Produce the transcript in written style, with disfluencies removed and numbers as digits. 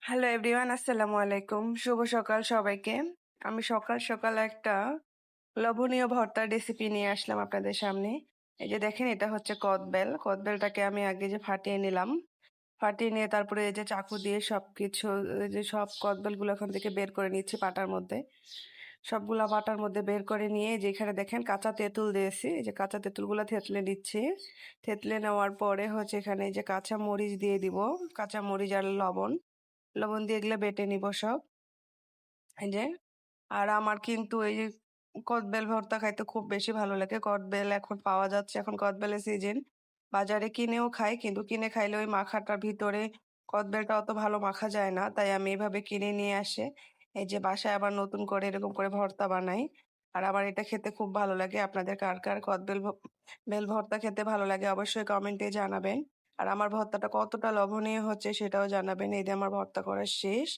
Hello everyone, আসসালামু আলাইকুম। শুভ সকাল সবাইকে। আমি সকাল সকাল একটা লোভনীয় ভর্তার রেসিপি নিয়ে আসলাম আপনাদের সামনে। এই যে দেখেন, এটা হচ্ছে কদবেল। কদবেলটাকে আমি আগে যে ফাটিয়ে নিলাম, ফাটিয়ে নিয়ে তারপরে এই যে চাকু দিয়ে সবকিছু, এই যে সব কদবেলগুলো এখান থেকে বের করে নিচ্ছি পাটার মধ্যে। সবগুলা পাটার মধ্যে বের করে নিয়ে যেখানে দেখেন কাঁচা তেঁতুল দিয়েছি, এই যে কাঁচা তেঁতুলগুলো থেতলে নিচ্ছি। থেতলে নেওয়ার পরে হচ্ছে এখানে এই যে কাঁচা মরিচ দিয়ে দিব, কাঁচা মরিচ আর লবণ। লবণ দিয়ে এগুলো বেটে নিব সব। এই যে, আর আমার কিন্তু এই যে কদবেল ভর্তা খাইতে খুব বেশি ভালো লাগে। কদবেল এখন পাওয়া যাচ্ছে, এখন কদবেলের সিজন। বাজারে কিনেও খাই, কিন্তু কিনে খাইলে ওই মাখাটার ভিতরে কদবেলটা অত ভালো মাখা যায় না, তাই আমি এভাবে কিনে নিয়ে আসে এই যে বাসায় আবার নতুন করে এরকম করে ভর্তা বানাই। আর আমার এটা খেতে খুব ভালো লাগে। আপনাদের কার কার বেল ভর্তা খেতে ভালো লাগে অবশ্যই কমেন্টে জানাবেন। আর আমার ভর্তাটা কতটা লোভনীয় হচ্ছে সেটাও জানাবেন। এই যে আমার ভর্তা করা শেষ।